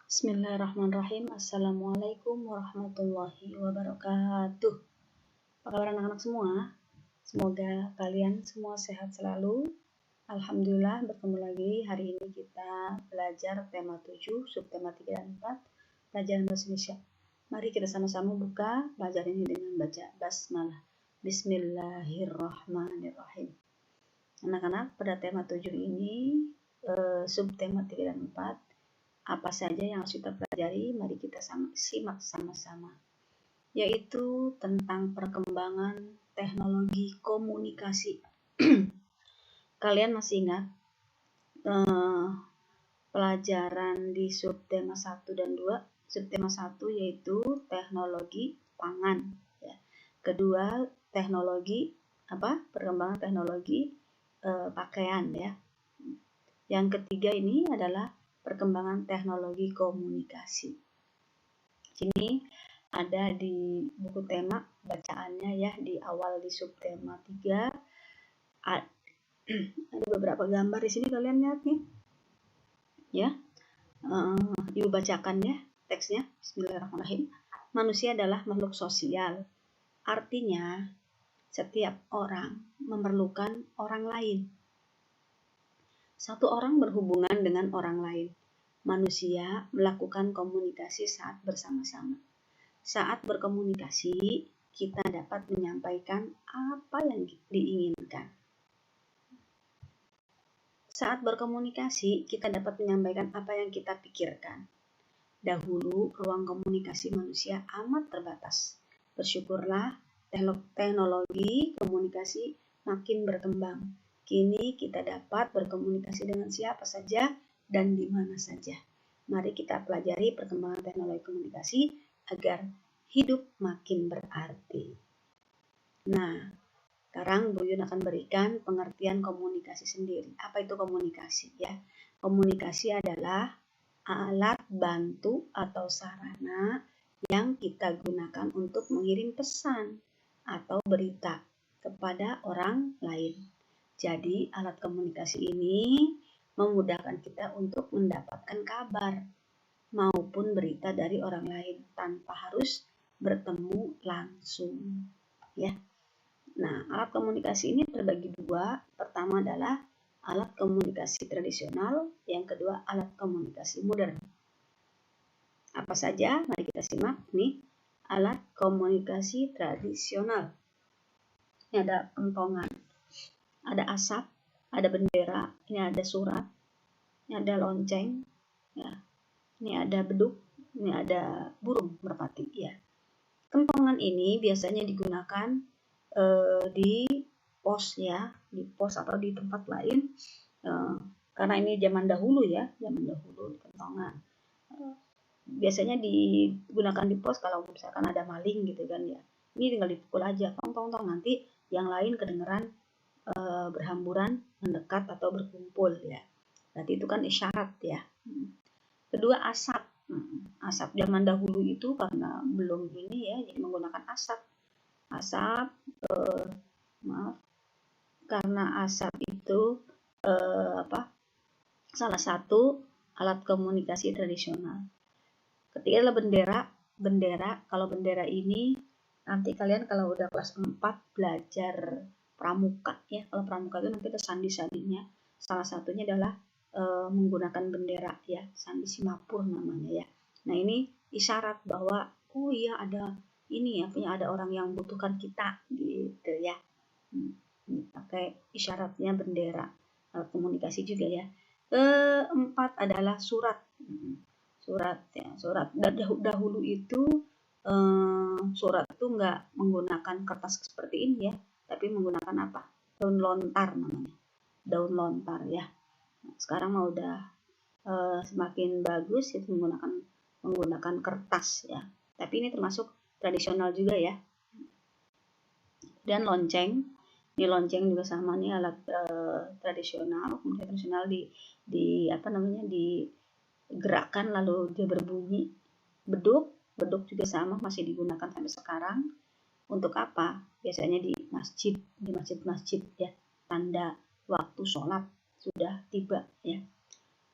Bismillahirrahmanirrahim. Assalamualaikum warahmatullahi wabarakatuh. Apa kabar anak-anak semua? Semoga kalian semua sehat selalu. Alhamdulillah, bertemu lagi. Hari ini kita belajar tema 7, subtema 3 dan 4, pelajaran bahasa Indonesia. Mari kita sama-sama buka pelajaran ini dengan baca basmalah. Bismillahirrahmanirrahim. Anak-anak, pada tema 7 ini, subtema 3 dan 4, apa saja yang harus kita pelajari, mari kita simak sama-sama. Yaitu tentang perkembangan teknologi komunikasi. Kalian masih ingat pelajaran di subtema 1 dan 2? Subtema 1 yaitu teknologi pangan. Ya. Kedua, teknologi perkembangan teknologi pakaian. Ya. Yang ketiga ini adalah perkembangan teknologi komunikasi. Sini ada di buku tema bacaannya ya, di awal di subtema 3 ada beberapa gambar di sini, kalian lihat nih ya. Ibu bacakan ya teksnya. Bismillahirrahmanirrahim. Manusia adalah makhluk sosial, artinya setiap orang memerlukan orang lain. Satu orang berhubungan dengan orang lain. Manusia melakukan komunikasi saat bersama-sama. Saat berkomunikasi, kita dapat menyampaikan apa yang diinginkan. Saat berkomunikasi, kita dapat menyampaikan apa yang kita pikirkan. Dahulu, ruang komunikasi manusia amat terbatas. Bersyukurlah, teknologi komunikasi makin berkembang. Kini kita dapat berkomunikasi dengan siapa saja dan di mana saja. Mari kita pelajari perkembangan teknologi komunikasi agar hidup makin berarti. Nah, sekarang Bu Yun akan berikan pengertian komunikasi sendiri. Apa itu komunikasi ya? Komunikasi adalah alat bantu atau sarana yang kita gunakan untuk mengirim pesan atau berita kepada orang lain. Jadi, alat komunikasi ini memudahkan kita untuk mendapatkan kabar maupun berita dari orang lain tanpa harus bertemu langsung. Ya. Nah, alat komunikasi ini terbagi dua. Pertama adalah alat komunikasi tradisional, yang kedua alat komunikasi modern. Apa saja? Mari kita simak nih. Alat komunikasi tradisional. Ini ada kentongan, ada asap, ada bendera, ini ada surat, ini ada lonceng, ya. Ini ada beduk, ini ada burung merpati, ya. Kentongan ini biasanya digunakan di pos ya, di pos atau di tempat lain, karena ini zaman dahulu ya, kentongan. Biasanya digunakan di pos kalau misalkan ada maling gitu kan ya. Ini tinggal dipukul aja, tong-tong-tong, nanti yang lain kedengeran berhamburan, mendekat atau berkumpul ya. Berarti itu kan isyarat ya. Kedua, asap. Asap zaman dahulu itu karena belum ini ya, jadi menggunakan asap. Karena asap itu salah satu alat komunikasi tradisional. Ketiga adalah bendera. Kalau bendera ini nanti kalian kalau udah kelas 4 belajar pramuka ya. Kalau pramuka itu nanti ada sandi-sandinya. Salah satunya adalah menggunakan bendera ya, sandi Simapur namanya ya. Nah, ini isyarat bahwa oh iya ada ini ya, punya ada orang yang butuhkan kita gitu ya. Pakai isyaratnya bendera. Alat komunikasi juga ya. Keempat adalah surat. Surat ya, surat dahulu itu surat itu nggak menggunakan kertas seperti ini ya, tapi menggunakan apa? Daun lontar namanya. Daun lontar ya. Sekarang mah udah semakin bagus itu menggunakan kertas ya. Tapi ini termasuk tradisional juga ya. Dan lonceng. Ini lonceng juga sama nih, alat tradisional. Kemudian tradisional digerakkan lalu dia berbunyi. Beduk juga sama, masih digunakan sampai sekarang. Untuk apa? Biasanya di masjid ya, tanda waktu sholat sudah tiba ya.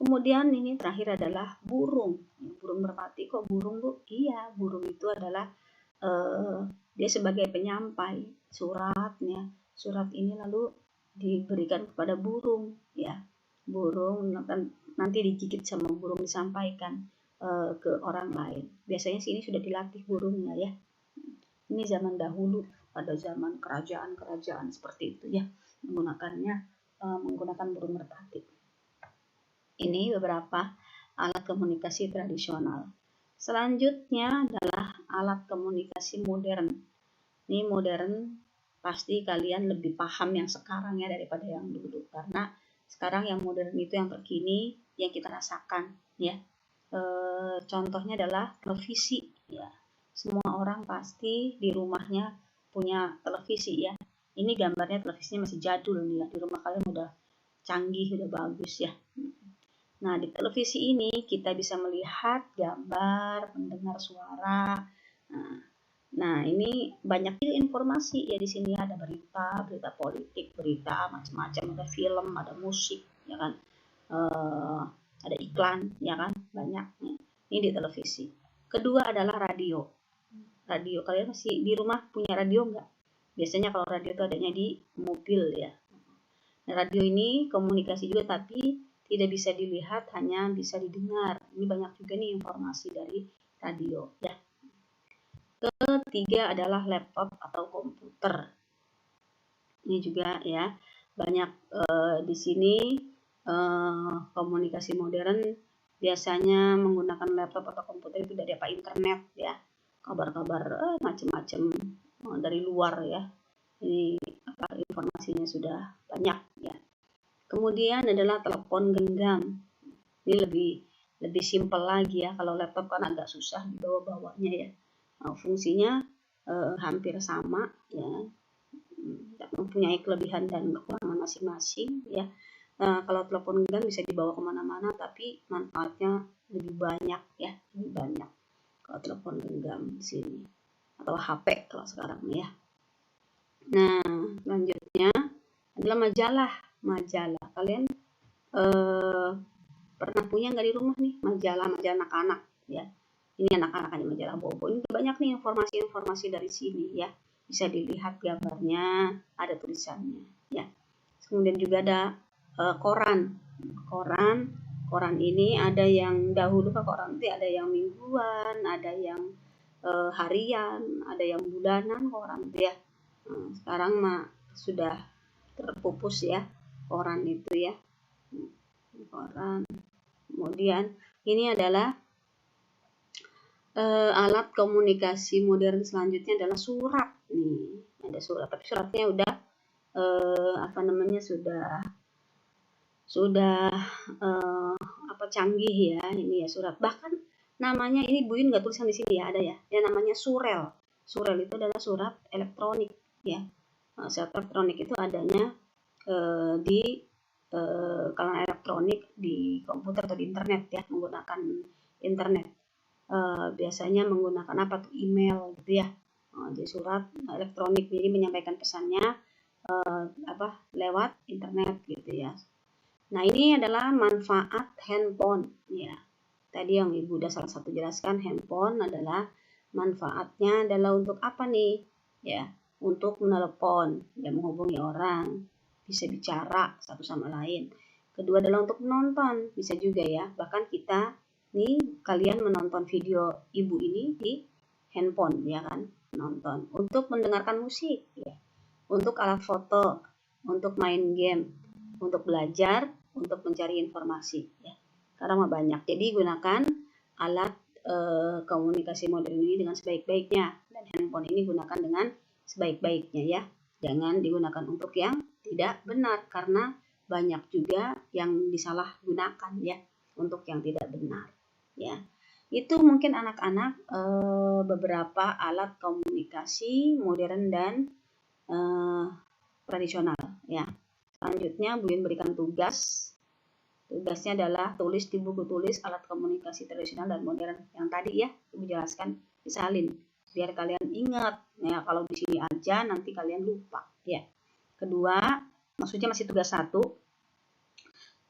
Kemudian ini terakhir adalah burung. Burung merpati, kok burung, Bu? Iya, burung itu adalah dia sebagai penyampai suratnya. Surat ini lalu diberikan kepada burung, ya. Burung nanti digigit sama burung, disampaikan ke orang lain. Biasanya sini sudah dilatih burungnya, ya. Ini zaman dahulu, pada zaman kerajaan-kerajaan seperti itu, ya, menggunakan burung merpati. Ini beberapa alat komunikasi tradisional. Selanjutnya adalah alat komunikasi modern. Ini modern, pasti kalian lebih paham yang sekarang ya daripada yang dulu, karena sekarang yang modern itu yang terkini, yang kita rasakan, ya. Contohnya adalah televisi, ya. Semua orang pasti di rumahnya punya televisi, ya. Ini gambarnya televisinya masih jadul nih, ya. Di rumah kalian udah canggih, udah bagus, ya. Nah, di televisi ini kita bisa melihat gambar, mendengar suara. Nah, ini banyak informasi ya di sini, ada berita politik, berita macam-macam, ada film, ada musik, ya kan, ada iklan, ya kan, banyak. Ini di televisi. Kedua adalah radio. Radio, kalian masih di rumah punya radio nggak? Biasanya kalau radio itu adanya di mobil, ya. Nah, radio ini komunikasi juga, tapi tidak bisa dilihat, hanya bisa didengar. Ini banyak juga nih informasi dari radio, ya. Ketiga adalah laptop atau komputer. Ini juga ya banyak di sini komunikasi modern biasanya menggunakan laptop atau komputer itu dari internet, ya. Kabar-kabar macam-macam dari luar, ya. Ini informasinya sudah banyak, ya. Kemudian adalah telepon genggam. Ini lebih simpel lagi, ya. Kalau laptop kan agak susah dibawa-bawanya, ya. Fungsinya hampir sama, ya. Mempunyai kelebihan dan kekurangan masing-masing, ya. Kalau telepon genggam bisa dibawa kemana-mana, tapi manfaatnya lebih banyak, ya, lebih banyak kalau telepon genggam di sini, atau HP kalau sekarang, ya. Nah, selanjutnya adalah majalah. Kalian pernah punya nggak di rumah nih majalah anak-anak, ya. Ini anak-anak aja, majalah Bobo. Ini banyak nih informasi dari sini, ya. Bisa dilihat gambarnya, ada tulisannya, ya. Kemudian juga ada koran. Koran ini ada yang dahulu kan koran itu ada yang mingguan, ada yang harian, ada yang bulanan koran itu, ya. Sekarang mah sudah terpupus, ya, koran itu, ya. Koran. Kemudian ini adalah alat komunikasi modern selanjutnya adalah surat. Nih, ada surat, tapi suratnya udah sudah canggih, ya. Ini ya surat. Bahkan namanya ini Bu Yun nggak tulisan di sini, ya, ada ya. Ya, namanya surel. Surel itu adalah surat elektronik, ya. Surat elektronik itu adanya di kalangan elektronik di komputer atau di internet, ya, menggunakan internet. Biasanya menggunakan apa tuh, email gitu, ya. Jadi surat elektronik, jadi menyampaikan pesannya lewat internet gitu, ya. Nah, ini adalah manfaat handphone, ya. Tadi yang Ibu udah salah satu jelaskan, handphone adalah manfaatnya adalah untuk apa nih, ya, untuk menelepon, ya, menghubungi orang, bisa bicara satu sama lain. Kedua adalah untuk menonton, bisa juga, ya. Bahkan kita nih, kalian menonton video Ibu ini di handphone, ya kan, nonton. Untuk mendengarkan musik, ya. Untuk alat foto, untuk main game, untuk belajar, untuk mencari informasi, ya. Karena banyak. Jadi gunakan alat komunikasi modern ini dengan sebaik-baiknya, dan handphone ini gunakan dengan sebaik-baiknya, ya. Jangan digunakan untuk yang tidak benar, karena banyak juga yang disalahgunakan, ya, untuk yang tidak benar, ya. Itu mungkin anak-anak beberapa alat komunikasi modern dan tradisional, ya. Selanjutnya Bu Yun berikan tugas. Tugasnya adalah tulis di buku tulis alat komunikasi tradisional dan modern. Yang tadi, ya, Ibu jelaskan, disalin biar kalian ingat. Ya, kalau di sini aja nanti kalian lupa, ya. Kedua, maksudnya masih tugas 1.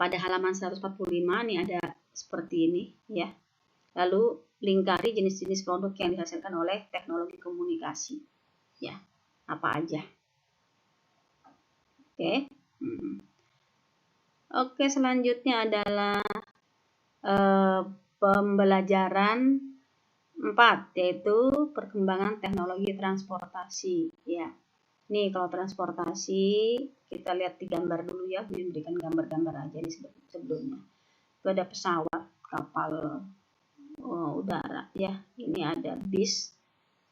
pada halaman 145 nih ada seperti ini ya. Lalu lingkari jenis-jenis produk yang dihasilkan oleh teknologi komunikasi. Ya, apa aja? Oke. Oke, selanjutnya adalah pembelajaran 4, yaitu perkembangan teknologi transportasi. Ya, nih kalau transportasi kita lihat di gambar dulu ya, diberikan gambar-gambar aja di sebelumnya. Itu ada pesawat, kapal udara ya. Ini ada bis,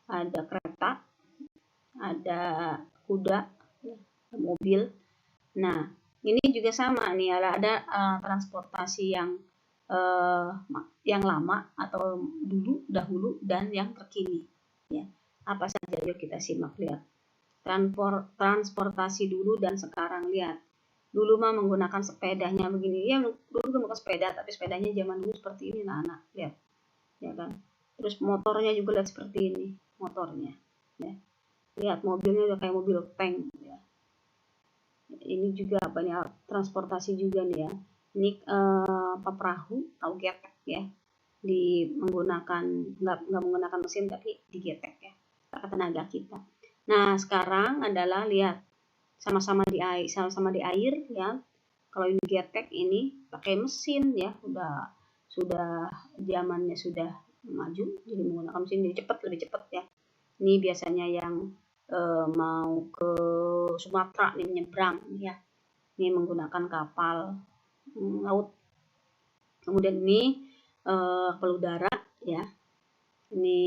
ada kereta, ada kuda, mobil. Nah, ini juga sama nih, ada transportasi yang lama atau dahulu dan yang terkini ya. Apa saja, yuk kita simak, lihat. Transportasi dulu dan sekarang, lihat. Dulu mah menggunakan sepedanya begini ya, dulu menggunakan sepeda, tapi sepedanya zaman dulu seperti ini, anak lihat ya kan. Terus motornya juga lihat seperti ini motornya ya. Lihat mobilnya udah kayak mobil tank ya. Ini juga apa nih, transportasi juga nih ya. Ini perahu atau getek ya, menggunakan nggak menggunakan mesin tapi digetek ya, pakai tenaga kita. Nah sekarang adalah lihat sama-sama di air ya. Kalau ini getek, ini pakai mesin ya, sudah zamannya sudah maju, jadi menggunakan mesin, jadi lebih cepat ya. Ini biasanya yang mau ke Sumatera nih, menyeberang ya, ini menggunakan kapal laut. Kemudian ini kapal udara ya. Ini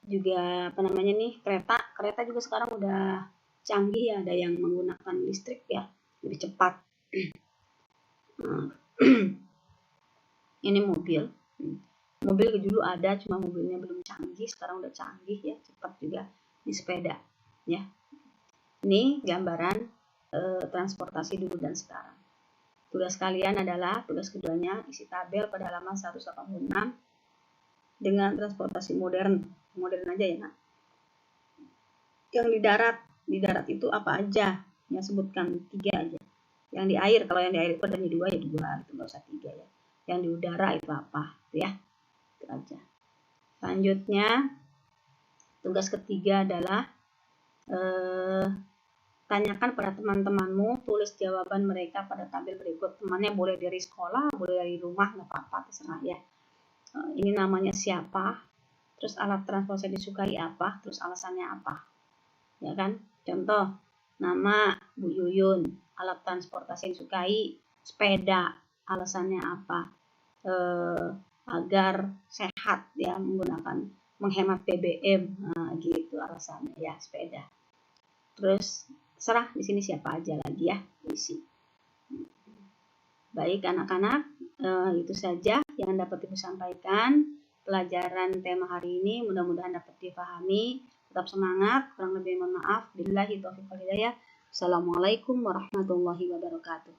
juga apa namanya nih, kereta juga sekarang udah canggih ya, ada yang menggunakan listrik ya, lebih cepat. Ini mobil dulu ada, cuma mobilnya belum canggih, sekarang udah canggih ya, cepat juga. Ini sepeda ya. Ini gambaran transportasi dulu dan sekarang. Tugas kalian adalah, tugas keduanya, isi tabel pada halaman 186 dengan transportasi modern aja ya nak. Yang di darat itu apa aja ya, sebutkan 3 aja. Yang di air, kalau yang di air itu ada 2 ya 2, itu nggak usah 3 ya. Yang di udara itu apa ya, itu aja. Selanjutnya tugas ketiga adalah tanyakan pada teman-temanmu, tulis jawaban mereka pada tabel berikut. Temannya boleh dari sekolah, boleh dari rumah, nggak apa-apa, terserah ya. Ini namanya siapa, terus alat transportasi disukai apa, terus alasannya apa ya kan. Contoh, nama Bu Yuyun, alat transportasi yang disukai sepeda, alasannya apa, agar sehat ya, menghemat BBM, nah, gitu alasannya ya, sepeda. Terus serah di sini siapa aja lagi ya, isi. Baik anak-anak, itu saja yang dapat Ibu sampaikan. Pelajaran tema hari ini mudah-mudahan dapat dipahami. Tetap semangat, kurang lebih mohon maaf. Billahi taufiq wal hidayah. Assalamualaikum warahmatullahi wabarakatuh.